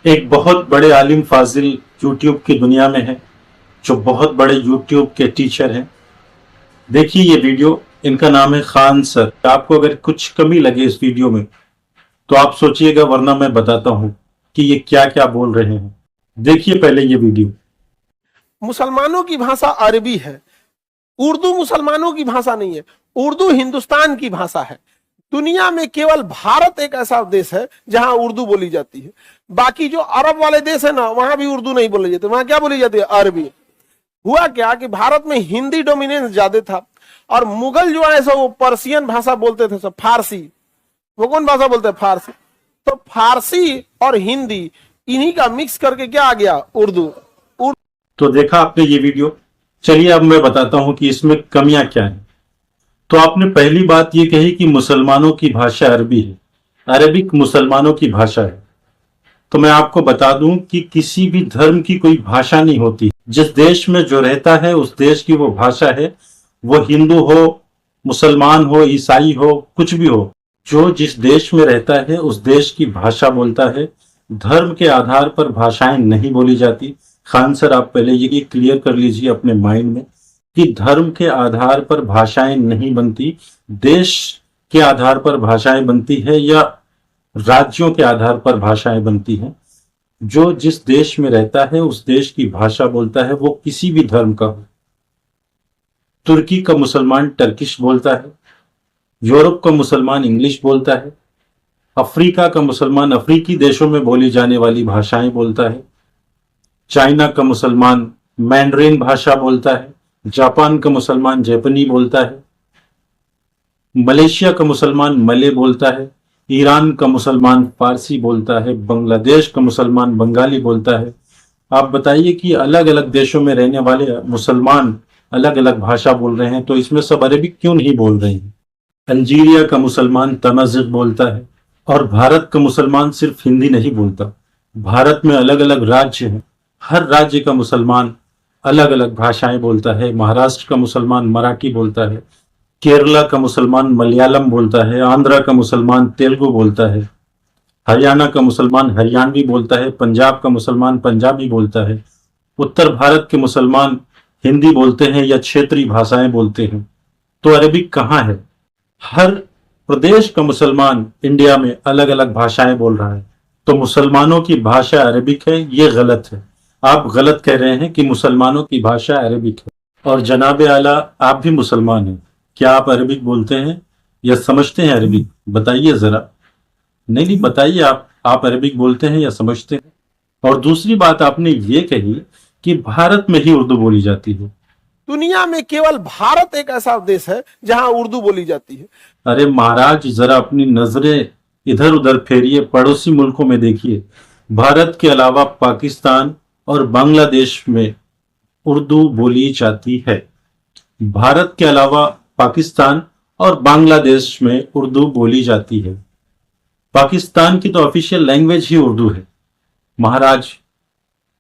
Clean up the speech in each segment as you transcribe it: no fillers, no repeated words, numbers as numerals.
एक बहुत बड़े आलिम फाजिल यूट्यूब की दुनिया में है, जो बहुत बड़े यूट्यूब के टीचर हैं। देखिए ये वीडियो, इनका नाम है खान सर। आपको अगर कुछ कमी लगे इस वीडियो में तो आप सोचिएगा, वरना मैं बताता हूं कि ये क्या क्या बोल रहे हैं। देखिए पहले ये वीडियो। मुसलमानों की भाषा अरबी है। उर्दू मुसलमानों की भाषा नहीं है, उर्दू हिंदुस्तान की भाषा है। दुनिया में केवल भारत एक ऐसा देश है जहां उर्दू बोली जाती है। बाकी जो अरब वाले देश है ना, वहां भी उर्दू नहीं बोली जाती, वहां क्या बोली जाती है? अरबी। हुआ क्या कि भारत में हिंदी डोमिनेंस ज्यादा था, और मुगल जो है सो वो पर्शियन भाषा बोलते थे, सब फारसी। वो कौन भाषा बोलते हैं? फारसी। तो फारसी और हिंदी इन्हीं का मिक्स करके क्या आ गया? उर्दू। तो देखा आपने ये वीडियो। चलिए अब मैं बताता हूं कि इसमें कमियां क्या हैं। तो आपने पहली बात ये कही कि मुसलमानों की भाषा अरबी है, अरबिक मुसलमानों की भाषा है। तो मैं आपको बता दूं कि किसी भी धर्म की कोई भाषा नहीं होती। जिस देश में जो रहता है उस देश की वो भाषा है। वो हिंदू हो, मुसलमान हो, ईसाई हो, कुछ भी हो, जो जिस देश में रहता है उस देश की भाषा बोलता है। धर्म के आधार पर भाषाएं नहीं बोली जाती। खान सर, आप पहले ये क्लियर कर लीजिए अपने माइंड में कि धर्म के आधार पर भाषाएं नहीं बनती, देश के आधार पर भाषाएं बनती है, या राज्यों के आधार पर भाषाएं बनती हैं। जो जिस देश में रहता है उस देश की भाषा बोलता है, वो किसी भी धर्म का हो। तुर्की का मुसलमान टर्किश बोलता है, यूरोप का मुसलमान इंग्लिश बोलता है, अफ्रीका का मुसलमान अफ्रीकी देशों में बोली जाने वाली भाषाएं बोलता है, चाइना का मुसलमान मैंड्रिन भाषा बोलता है, जापान का मुसलमान जापानी बोलता है, मलेशिया का मुसलमान मले बोलता है, ईरान का मुसलमान फारसी बोलता है, बांग्लादेश का मुसलमान बंगाली बोलता है। आप बताइए कि अलग अलग देशों में रहने वाले मुसलमान अलग अलग भाषा बोल रहे हैं, तो इसमें सब अरबिक क्यों नहीं बोल रहे हैं? अल्जीरिया का मुसलमान तमाजिग बोलता है, और भारत का मुसलमान सिर्फ हिंदी नहीं बोलता। भारत में अलग अलग राज्य हैं, हर राज्य का मुसलमान अलग अलग भाषाएं बोलता है। महाराष्ट्र का मुसलमान मराठी बोलता है, केरला का मुसलमान मलयालम बोलता है, आंध्रा का मुसलमान तेलुगु बोलता है, हरियाणा का मुसलमान हरियाणवी बोलता है, पंजाब का मुसलमान पंजाबी बोलता है, उत्तर भारत के मुसलमान हिंदी बोलते हैं या क्षेत्रीय भाषाएं बोलते हैं। तो अरबिक कहाँ है? हर प्रदेश का मुसलमान इंडिया में अलग अलग भाषाएं बोल रहा है, तो मुसलमानों की भाषा अरबिक है, ये गलत है। आप गलत कह रहे हैं कि मुसलमानों की भाषा अरबिक है। और जनाबे आला, आप भी मुसलमान हैं, क्या आप अरबिक बोलते हैं या समझते हैं अरबिक? बताइए जरा। नहीं, बताइए आप अरबिक बोलते हैं या समझते हैं? और दूसरी बात आपने ये कही कि भारत में ही उर्दू बोली जाती है। दुनिया में केवल भारत एक ऐसा देश है जहां उर्दू बोली जाती है। अरे महाराज, जरा अपनी नजरें इधर उधर फेरिए, पड़ोसी मुल्कों में देखिए। भारत के अलावा पाकिस्तान और बांग्लादेश में उर्दू बोली जाती है। भारत के अलावा पाकिस्तान और बांग्लादेश में उर्दू बोली जाती है। पाकिस्तान की तो ऑफिशियल लैंग्वेज ही उर्दू है। महाराज,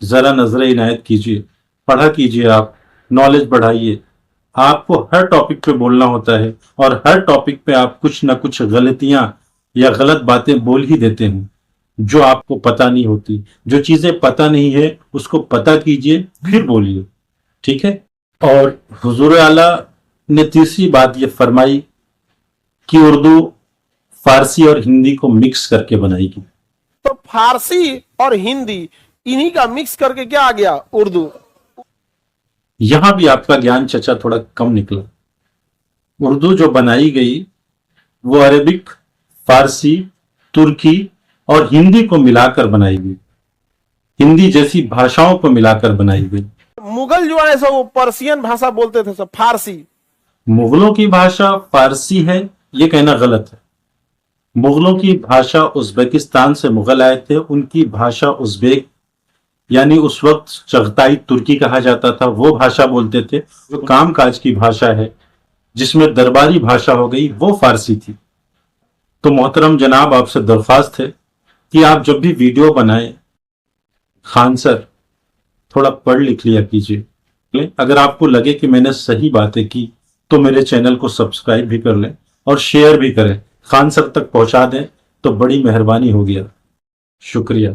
जरा नजर इनायत कीजिए, पढ़ा कीजिए, आप नॉलेज बढ़ाइए। आपको हर टॉपिक पे बोलना होता है, और हर टॉपिक पे आप कुछ ना कुछ गलतियां या गलत बातें बोल ही देते हैं जो आपको पता नहीं होती। जो चीजें पता नहीं है उसको पता कीजिए, फिर बोलिए, ठीक है? और हुजूर आला ने तीसरी बात ये फरमाई कि उर्दू फारसी और हिंदी को मिक्स करके बनाएगी। तो फारसी और हिंदी इन्हीं का मिक्स करके क्या आ गया? उर्दू। यहां भी आपका ज्ञान चचा थोड़ा कम निकला। उर्दू जो बनाई गई वो अरबिक, फारसी, तुर्की और हिंदी को मिलाकर बनाई गई। हिंदी जैसी भाषाओं को मिलाकर बनाई गई। मुगल जो है सो वो पर्शियन भाषा बोलते थे, सब फारसी। मुगलों की भाषा फारसी है, ये कहना गलत है। मुगलों की भाषा उज्बेकिस्तान से मुगल आए थे, उनकी भाषा उज्बेक, यानी उस वक्त चगताई तुर्की कहा जाता था, वो भाषा बोलते थे। जो कामकाज की भाषा है, जिसमें दरबारी भाषा हो गई, वो फारसी थी। तो मोहतरम जनाब, आपसे दरख्वास्त है कि आप जब भी वीडियो बनाएं, खान सर थोड़ा पढ़ लिख लिया कीजिए। अगर आपको लगे कि मैंने सही बातें की तो मेरे चैनल को सब्सक्राइब भी कर लें और शेयर भी करें, खान सर तक पहुंचा दें तो बड़ी मेहरबानी होगी। शुक्रिया।